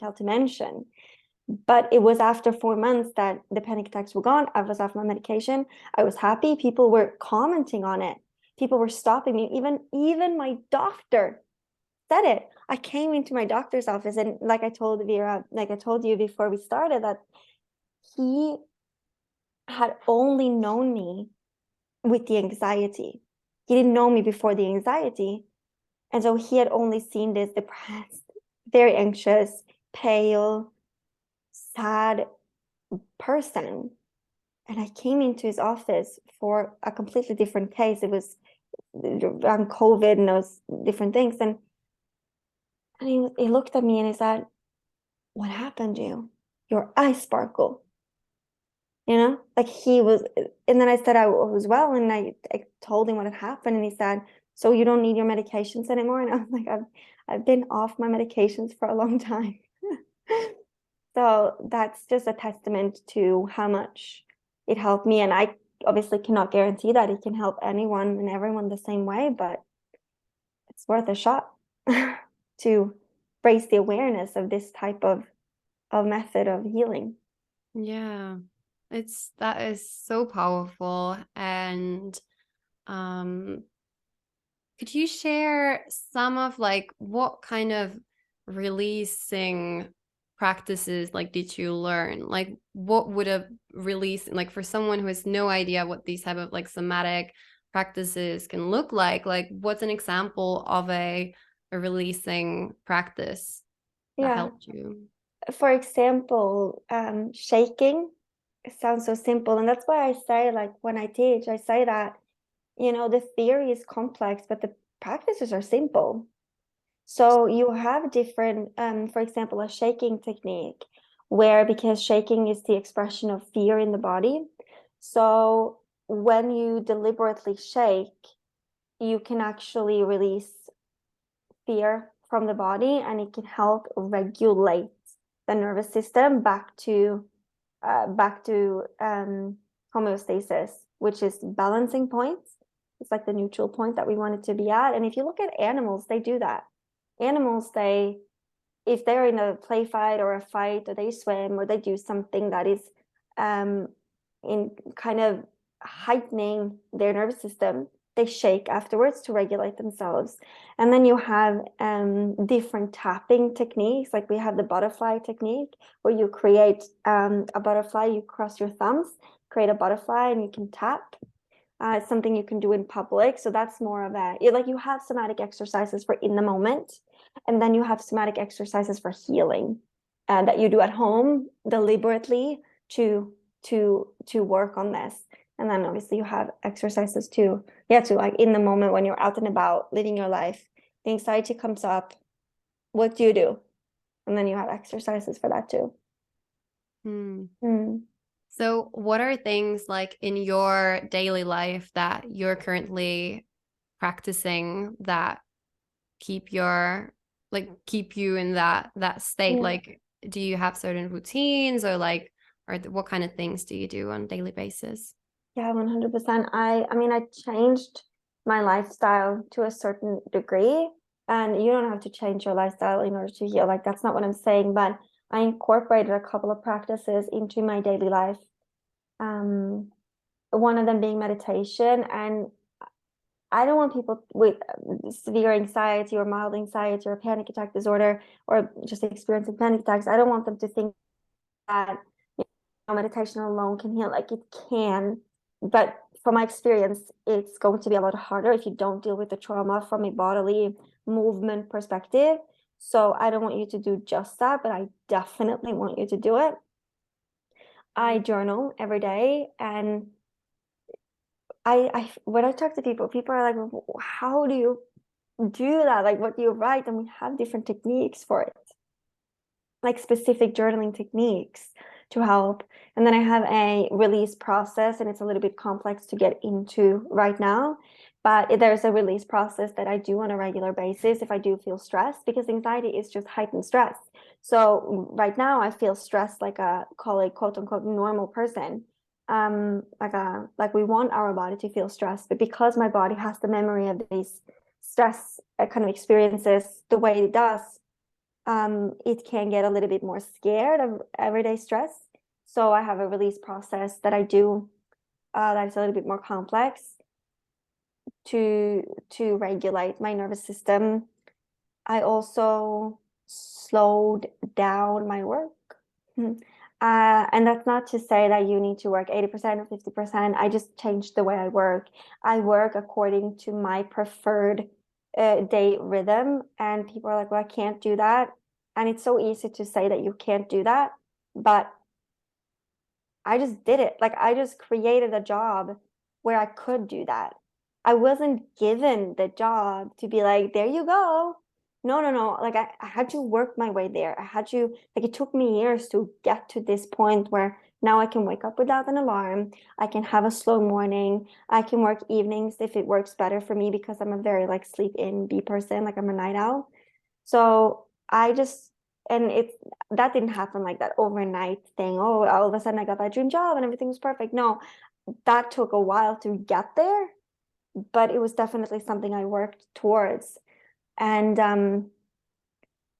failed to mention. But it was after 4 months that the panic attacks were gone. I was off my medication. I was happy. People were commenting on it. People were stopping me. Even my doctor said it. I came into my doctor's office, and like I told Vera, like I told you before we started, that he had only known me with the anxiety. He didn't know me before the anxiety. And so he had only seen this depressed, very anxious, pale, sad person. And I came into his office for a completely different case. It was on COVID and those different things. And he looked at me and he said, "What happened to you? Your eyes sparkle." Like he was, and then I said I was well, and I told him what had happened, and he said, "So you don't need your medications anymore?" And I was like, I've been off my medications for a long time. So that's just a testament to how much it helped me. And I obviously cannot guarantee that it can help anyone and everyone the same way, but it's worth a shot to raise the awareness of this type of method of healing. Yeah, that is so powerful. And could you share some of like what kind of releasing practices like did you learn? Like what would a release, like for someone who has no idea what these type of like somatic practices can look like what's an example of a releasing practice that Yeah. helped you? For example, shaking. It sounds so simple. And that's why I say, like, when I teach, I say that, the theory is complex, but the practices are simple. So you have different, for example, a shaking technique where, because shaking is the expression of fear in the body. So when you deliberately shake, you can actually release fear from the body, and it can help regulate the nervous system back to homeostasis, which is balancing points. It's like the neutral point that we want it to be at. And if you look at animals, they do that. Animals, if they're in a play fight or a fight, or they swim, or they do something that is in kind of heightening their nervous system, they shake afterwards to regulate themselves. And then you have different tapping techniques. Like we have the butterfly technique, where you create a butterfly, you cross your thumbs, create a butterfly, and you can tap. It's something you can do in public. So that's more of like you have somatic exercises for in the moment, and then you have somatic exercises for healing that you do at home deliberately to work on this. And then obviously you have exercises to like in the moment when you're out and about living your life, the anxiety comes up, what do you do? And then you have exercises for that too. So what are things like in your daily life that you're currently practicing that keep you in that state? Yeah. Like, do you have certain routines or what kind of things do you do on a daily basis? Yeah, 100%. I mean, I changed my lifestyle to a certain degree, and you don't have to change your lifestyle in order to heal. Like, that's not what I'm saying, but I incorporated a couple of practices into my daily life. One of them being meditation. And I don't want people with severe anxiety or mild anxiety or panic attack disorder, or just experiencing panic attacks. I don't want them to think that meditation alone can heal. Like, it can, but from my experience, it's going to be a lot harder if you don't deal with the trauma from a bodily movement perspective. So I don't want you to do just that, but I definitely want you to do it. I journal every day, and when I talk to people are like, "Well, how do you do that? Like, what do you write?" And we have different techniques for it, like specific journaling techniques to help. And then I have a release process, and it's a little bit complex to get into right now, but there's a release process that I do on a regular basis if I do feel stressed, because anxiety is just heightened stress. So right now I feel stressed like a, call it quote unquote normal person. Like we want our body to feel stressed, but because my body has the memory of these stress kind of experiences the way it does, it can get a little bit more scared of everyday stress. So I have a release process that I do that's a little bit more complex to regulate my nervous system. I also slowed down my work. And that's not to say that you need to work 80% or 50%. I just changed the way I work. I work according to my preferred day rhythm. And people are like, well, I can't do that. And it's so easy to say that you can't do that. But I just did it. Like I just created a job where I could do that. I wasn't given the job to be like, there you go. No, no, no. Like I had to work my way there. I had to, like, it took me years to get to this point where now I can wake up without an alarm. I can have a slow morning. I can work evenings if it works better for me because I'm a very like sleep in bee person. Like I'm a night owl. So I just, and it's, that didn't happen like that overnight thing. Oh, all of a sudden I got that dream job and everything was perfect. No, that took a while to get there, but it was definitely something I worked towards. And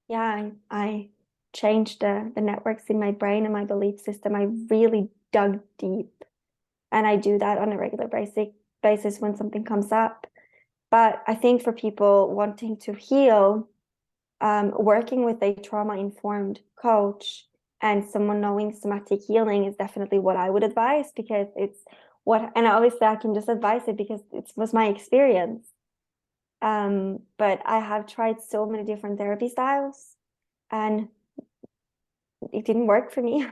yeah, I changed the networks in my brain and my belief system. I really dug deep, and I do that on a regular basis when something comes up. But I think for people wanting to heal, working with a trauma-informed coach and someone knowing somatic healing is definitely what I would advise, because it's what, and obviously I can just advise it because it was my experience. But I have tried so many different therapy styles and it didn't work for me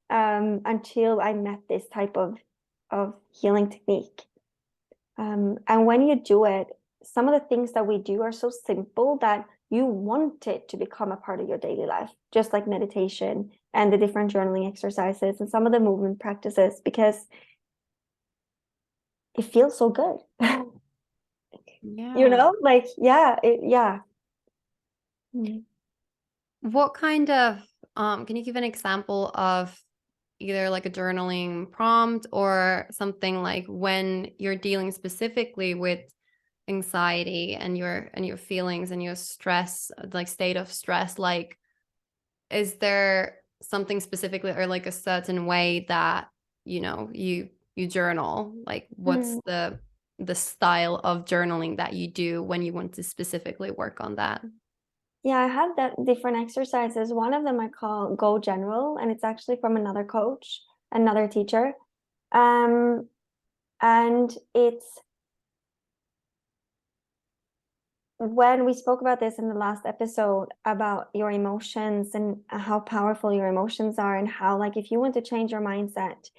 until I met this type of healing technique. And when you do it, some of the things that we do are so simple that you want it to become a part of your daily life, just like meditation and the different journaling exercises and some of the movement practices, because it feels so good. You Yeah. know, like, yeah, yeah. What kind of can you give an example of either like a journaling prompt or something like when you're dealing specifically with anxiety and your feelings and your stress, like state of stress, like is there something specifically or like a certain way that you journal? Like what's Mm. the style of journaling that you do when you want to specifically work on that? Yeah, I have that different exercises. One of them I call Go General, and it's actually from another coach, another teacher. Um, and it's when we spoke about this in the last episode about your emotions and how powerful your emotions are, and how, like, if you want to change your mindset,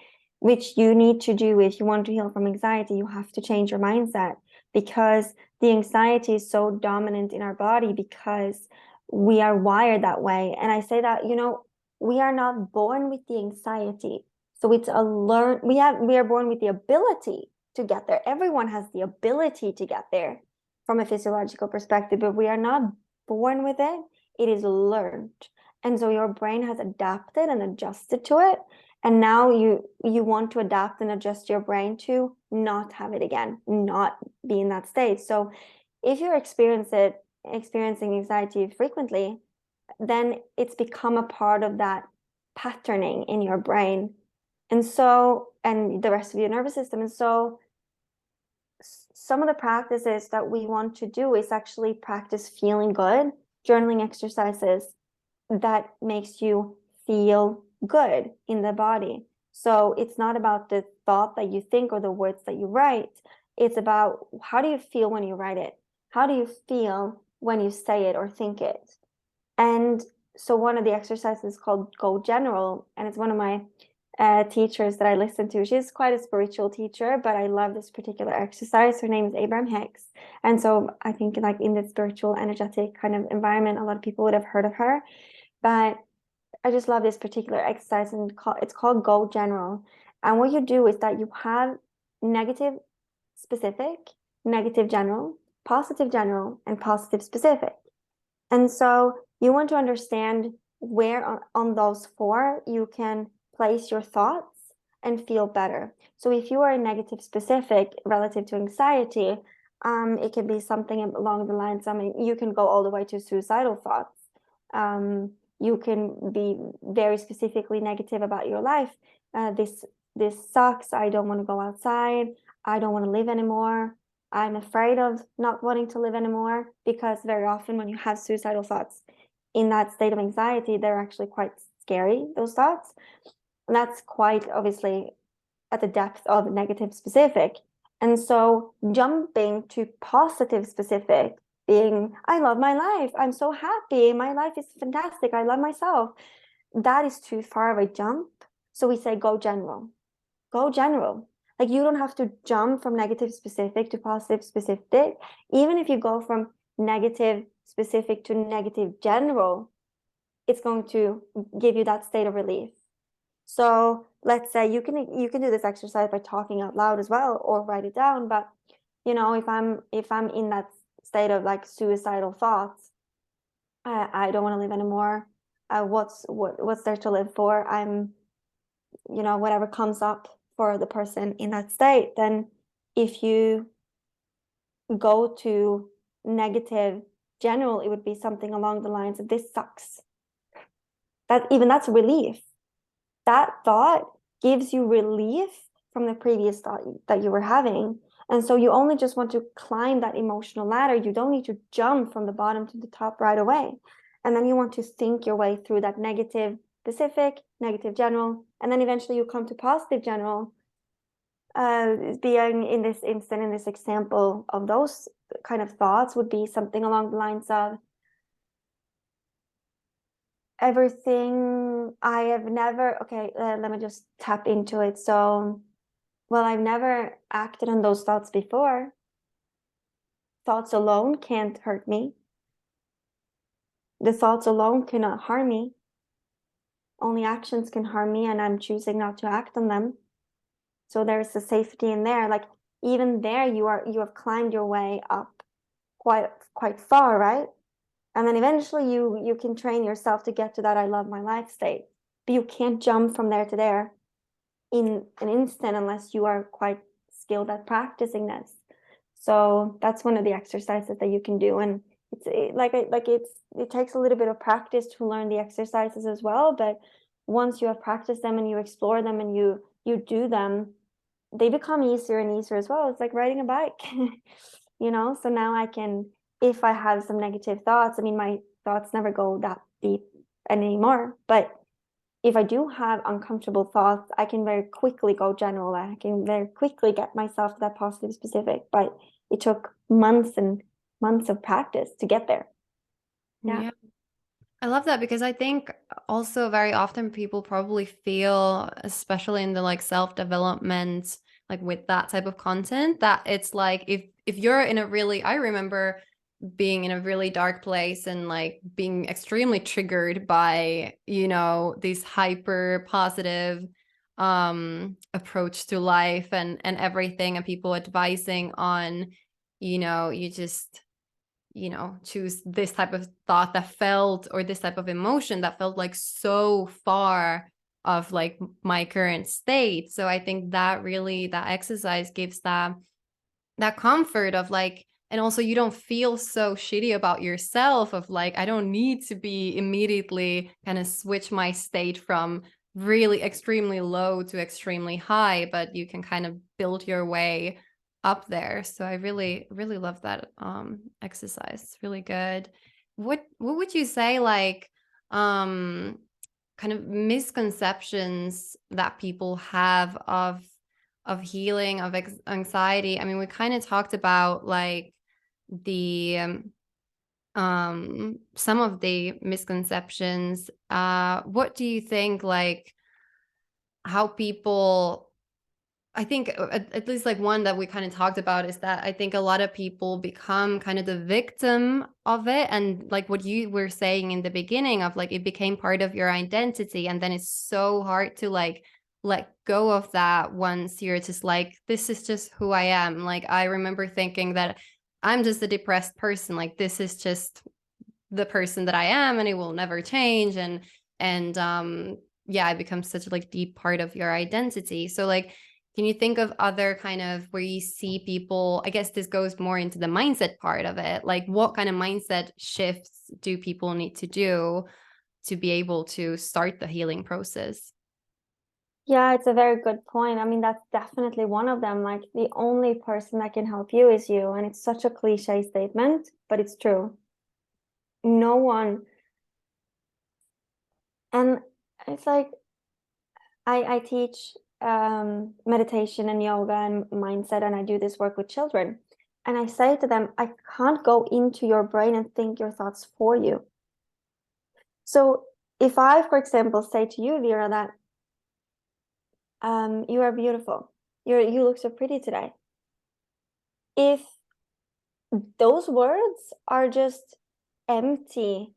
which you need to do if you want to heal from anxiety, you have to change your mindset, because the anxiety is so dominant in our body because we are wired that way. And I say that, we are not born with the anxiety. So it's a learn, we are born with the ability to get there. Everyone has the ability to get there from a physiological perspective, but we are not born with it. It is learned. And so your brain has adapted and adjusted to it. And now you want to adapt and adjust your brain to not have it again, not be in that state. So if you're experiencing anxiety frequently, then it's become a part of that patterning in your brain. And so, and the rest of your nervous system. And so some of the practices that we want to do is actually practice feeling good, journaling exercises that makes you feel good in the body. So it's not about the thought that you think or the words that you write. It's about, how do you feel when you write it? How do you feel when you say it or think it? And so one of the exercises is called Go General, and it's one of my teachers that I listen to. She's quite a spiritual teacher, but I love this particular exercise. Her name is Abraham Hicks. And so I think, like, in the spiritual, energetic kind of environment, a lot of people would have heard of her. But I just love this particular exercise, and it's called Go General. And what you do is that you have negative specific, negative general, positive general, and positive specific. And so you want to understand where on those four you can place your thoughts and feel better. So if you are a negative specific relative to anxiety, it can be something along the lines, I mean, you can go all the way to suicidal thoughts. You can be very specifically negative about your life. This sucks. I don't want to go outside. I don't want to live anymore. I'm afraid of not wanting to live anymore, because very often when you have suicidal thoughts in that state of anxiety, they're actually quite scary, those thoughts. And that's quite obviously at the depth of negative specific. And so jumping to positive specific, being, I love my life. I'm so happy. My life is fantastic. I love myself. That is too far of a jump. So we say go general. Go general. Like, you don't have to jump from negative specific to positive specific. Even if you go from negative specific to negative general, it's going to give you that state of relief. So let's say you can do this exercise by talking out loud as well, or write it down. But if I'm in that state of like suicidal thoughts, I don't want to live anymore. What's there to live for? Whatever comes up for the person in that state. Then if you go to negative general, it would be something along the lines of, this sucks. That's relief. That thought gives you relief from the previous thought that you were having. And so you only just want to climb that emotional ladder. You don't need to jump from the bottom to the top right away. And then you want to think your way through that negative specific, negative general, and then eventually you come to positive general. Being in this instant, in this example of those kind of thoughts, would be something along the lines of, everything I have never, okay, let me just tap into it. So, well, I've never acted on those thoughts before. Thoughts alone can't hurt me. The thoughts alone cannot harm me. Only actions can harm me, and I'm choosing not to act on them. So there's a safety in there. Like, even there, you have climbed your way up quite far, right? And then eventually you can train yourself to get to that I love my life state. But you can't jump from there to there in an instant unless you are quite skilled at practicing this. So that's one of the exercises that you can do. And it takes a little bit of practice to learn the exercises as well. But once you have practiced them and you explore them and you do them, they become easier and easier as well. It's like riding a bike, So now I can, if I have some negative thoughts, I mean, my thoughts never go that deep anymore, but if I do have uncomfortable thoughts, I can very quickly go general. I can very quickly get myself to that positive specific, but it took months and months of practice to get there. Yeah. I love that, because I think also very often people probably feel, especially in the like self-development, like with that type of content, that it's like, if you're in a really, I remember being in a really dark place and like being extremely triggered by, this hyper positive approach to life and everything, and people advising on, you just choose this type of thought that felt, or this type of emotion that felt like so far of like my current state. So I think that really, that exercise gives that comfort of like, and also you don't feel so shitty about yourself of like, I don't need to be immediately kind of switch my state from really extremely low to extremely high, but you can kind of build your way up there. So I really, really love that exercise. It's really good. What would you say, like, kind of misconceptions that people have of healing, of anxiety? I mean, we kind of talked about like the some of the misconceptions. What do you think, like, how people, I think at least like one that we kind of talked about is that I think a lot of people become kind of the victim of it. And like what you were saying in the beginning of like, it became part of your identity. And then it's so hard to like let go of that once you're just like, this is just who I am. Like, I remember thinking that I'm just a depressed person. Like, this is just the person that I am and it will never change. And yeah, it becomes such a like deep part of your identity. So like, Can you think of other kind of where you see people, I guess this goes more into the mindset part of it, like what kind of mindset shifts do people need to do to be able to start the healing process? Yeah, it's a very good point. I mean, that's definitely one of them. Like, the only person that can help you is you. And it's such a cliche statement, but it's true. No one. And it's like, I teach meditation and yoga and mindset, and I do this work with children. And I say to them, I can't go into your brain and think your thoughts for you. So if I, for example, say to you, Vera, that you are beautiful, you look so pretty today. If those words are just empty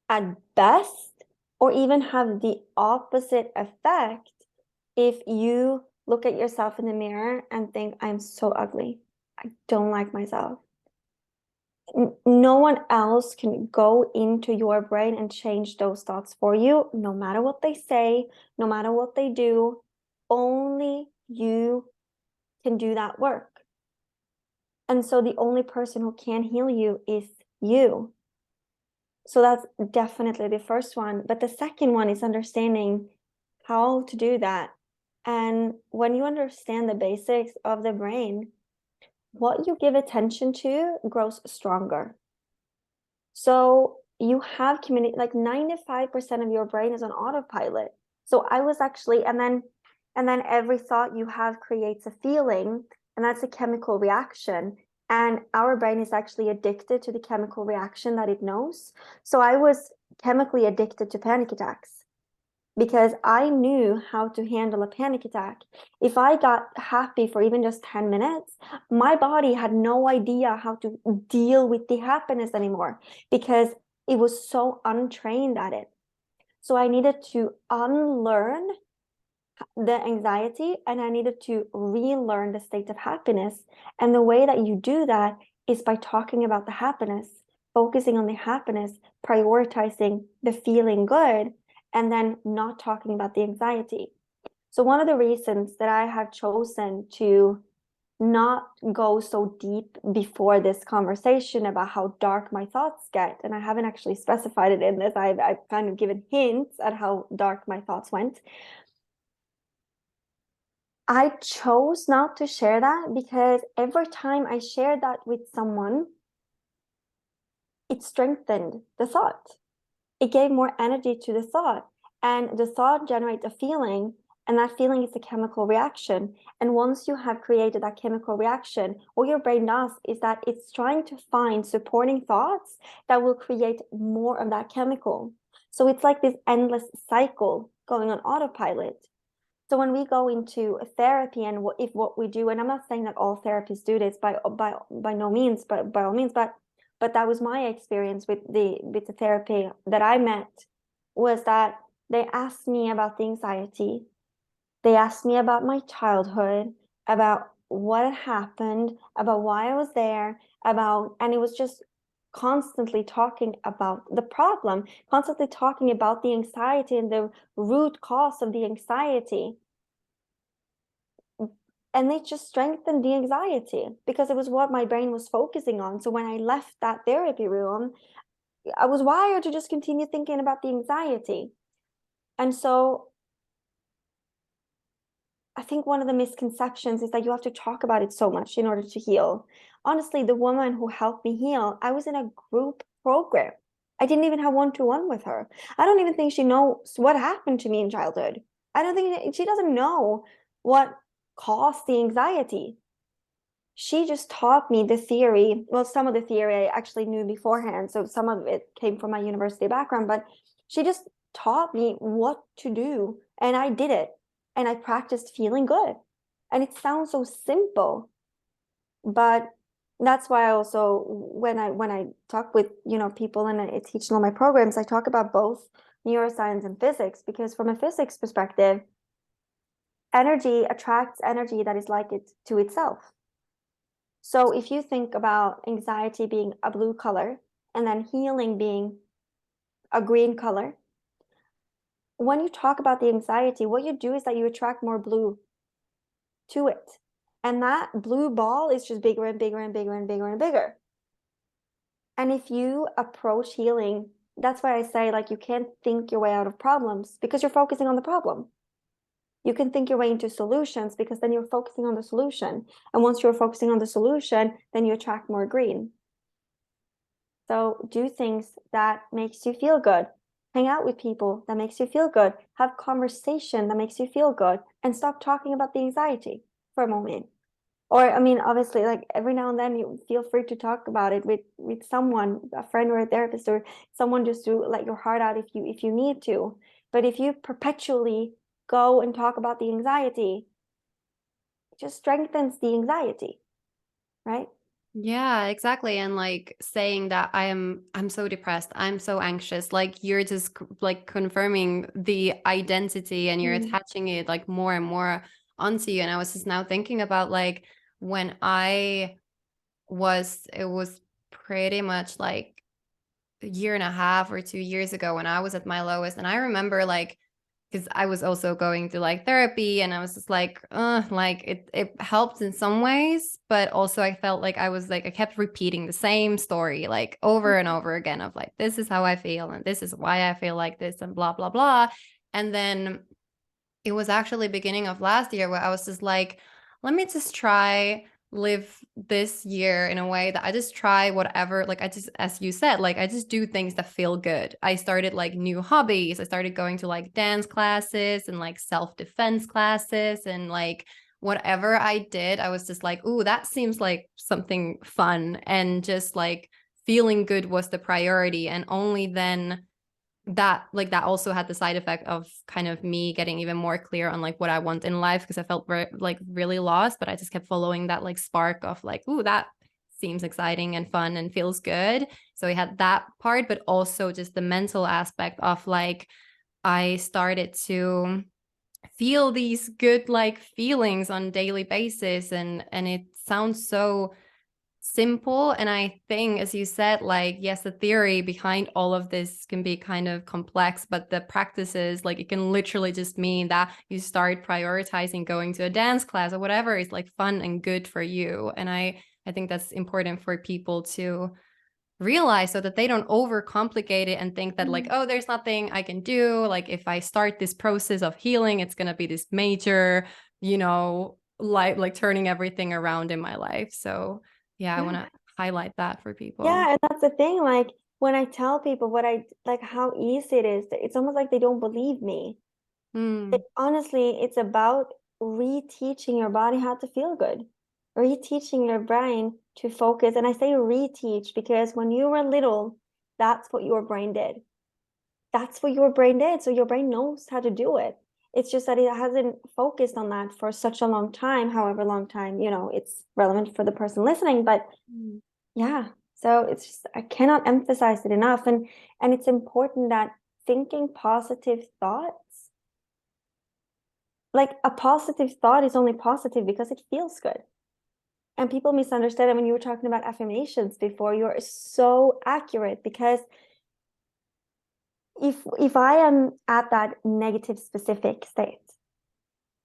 at best, or even have the opposite effect, if you look at yourself in the mirror and think, I'm so ugly, I don't like myself. No one else can go into your brain and change those thoughts for you, no matter what they say, no matter what they do. Only you can do that work. And so the only person who can heal you is you. So that's definitely the first one. But the second one is understanding how to do that. And when you understand the basics of the brain, what you give attention to grows stronger. So you have community, like 95% of your brain is on autopilot. So I was actually, and then every thought you have creates a feeling, and that's a chemical reaction. And our brain is actually addicted to the chemical reaction that it knows. So I was chemically addicted to panic attacks because I knew how to handle a panic attack. If I got happy for even just 10 minutes, my body had no idea how to deal with the happiness anymore because it was so untrained at it. So I needed to unlearn the anxiety and I needed to relearn the state of happiness. And the way that you do that is by talking about the happiness, focusing on the happiness, prioritizing the feeling good, and then not talking about the anxiety. So, one of the reasons that I have chosen to not go so deep before this conversation about how dark my thoughts get, and I haven't actually specified it in this, I've kind of given hints at how dark my thoughts went. I chose not to share that because every time I shared that with someone, it strengthened the thought. It gave more energy to the thought, and the thought generates a feeling, and that feeling is a chemical reaction. And once you have created that chemical reaction, what your brain does is that it's trying to find supporting thoughts that will create more of that chemical. So it's like this endless cycle going on autopilot. So when we go into therapy and what we do, and I'm not saying that all therapists do this by no means, but by all means, but that was my experience with the therapy that I met, was that they asked me about the anxiety. They asked me about my childhood, about what had happened, about why I was there, and it was just constantly talking about the problem, constantly talking about the anxiety and the root cause of the anxiety. And they just strengthened the anxiety because it was what my brain was focusing on. So when I left that therapy room, I was wired to just continue thinking about the anxiety. And so I think one of the misconceptions is that you have to talk about it so much in order to heal. Honestly, the woman who helped me heal, I was in a group program. I didn't even have one-to-one with her. I don't even think she knows what happened to me in childhood. I don't think she doesn't know what caused the anxiety. She just taught me the theory. Well, some of the theory I actually knew beforehand, so some of it came from my university background, but she just taught me what to do, and I did it, and I practiced feeling good. And it sounds so simple, but that's why I also, when I talk with people and I teach in all my programs, I talk about both neuroscience and physics, because from a physics perspective, energy attracts energy that is like it to itself. So if you think about anxiety being a blue color and then healing being a green color, when you talk about the anxiety, what you do is that you attract more blue. to it. And that blue ball is just bigger and bigger and bigger and bigger and bigger. And if you approach healing, that's why I say, like, you can't think your way out of problems because you're focusing on the problem. You can think your way into solutions because then you're focusing on the solution. And once you're focusing on the solution, then you attract more green. So do things that makes you feel good. Hang out with people that makes you feel good. Have conversation that makes you feel good, and stop talking about the anxiety for a moment. Or, I mean, obviously, like every now and then you feel free to talk about it with someone, a friend or a therapist, or someone, just to let your heart out if you need to. But if you perpetually go and talk about the anxiety, it just strengthens the anxiety, right? Yeah, exactly. And like saying that I'm so depressed, I'm so anxious, like you're just like confirming the identity and you're Mm. attaching it like more and more onto you. And I was just now thinking about like when it was pretty much like a year and a half or 2 years ago when I was at my lowest. And I remember like, because I was also going through like therapy and I was just like it helped in some ways, but also I felt like I kept repeating the same story like over and over again of like, this is how I feel and this is why I feel like this and blah, blah, blah. And then it was actually beginning of last year where I was just like, let me just try live this year in a way that I just try whatever, like I just, as you said, like I just do things that feel good. I started like new hobbies. I started going to like dance classes and like self-defense classes, and like whatever I did, I was just like, ooh, that seems like something fun, and just like feeling good was the priority. And only then that also had the side effect of kind of me getting even more clear on like what I want in life, because I felt like really lost, but I just kept following that like spark of like, ooh, that seems exciting and fun and feels good. So we had that part, but also just the mental aspect of like I started to feel these good like feelings on a daily basis, and it sounds so simple. And I think, as you said, like, yes, the theory behind all of this can be kind of complex, but the practices, like, it can literally just mean that you start prioritizing going to a dance class or whatever is like fun and good for you. And I think that's important for people to realize, so that they don't overcomplicate it and think that like, oh, there's nothing I can do. Like if I start this process of healing, it's going to be this major, like turning everything around in my life. So yeah, I want Yeah. to highlight that for people. Yeah, and that's the thing. Like when I tell people what I like, how easy it is, it's almost like they don't believe me. Mm. Honestly, it's about reteaching your body how to feel good, reteaching your brain to focus. And I say reteach because when you were little, that's what your brain did. That's what your brain did. So your brain knows how to do it. It's just that it hasn't focused on that for such a long time, however long time, it's relevant for the person listening. But Mm. yeah, so it's just, I cannot emphasize it enough. And it's important that thinking positive thoughts, like a positive thought is only positive because it feels good. And people misunderstand it. When you were talking about affirmations before, you're so accurate, because if I am at that negative specific state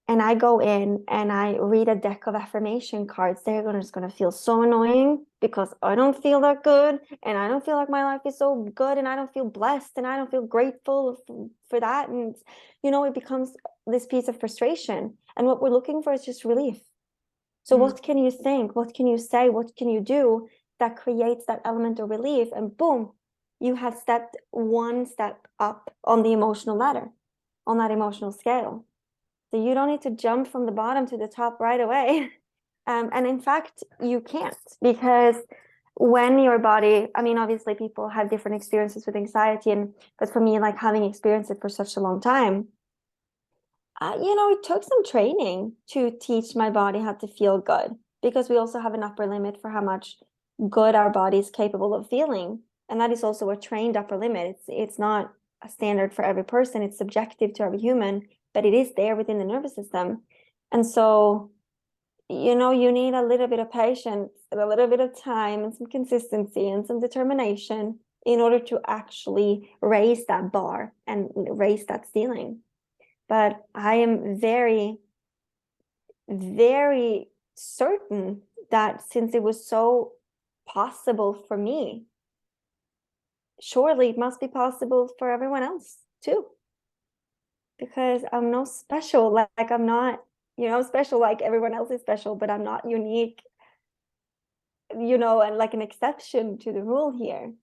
and I go in and I read a deck of affirmation cards, just gonna feel so annoying because I don't feel that good, and I don't feel like my life is so good, and I don't feel blessed, and I don't feel grateful for that. And it becomes this piece of frustration. And what we're looking for is just relief. So Mm. what can you think? What can you say? What can you do that creates that element of relief? And boom, you have stepped one step up on the emotional ladder, on that emotional scale. So you don't need to jump from the bottom to the top right away. And in fact, you can't, because when your body, I mean, obviously people have different experiences with anxiety, but for me, like having experienced it for such a long time, it took some training to teach my body how to feel good, because we also have an upper limit for how much good our body is capable of feeling. And that is also a trained upper limit. It's not a standard for every person. It's subjective to every human, but it is there within the nervous system. And so, you need a little bit of patience and a little bit of time and some consistency and some determination in order to actually raise that bar and raise that ceiling. But I am very, very certain that since it was so possible for me, surely it must be possible for everyone else too. Because I'm not special. Like I'm not, I'm special like everyone else is special, but I'm not unique, and like an exception to the rule here.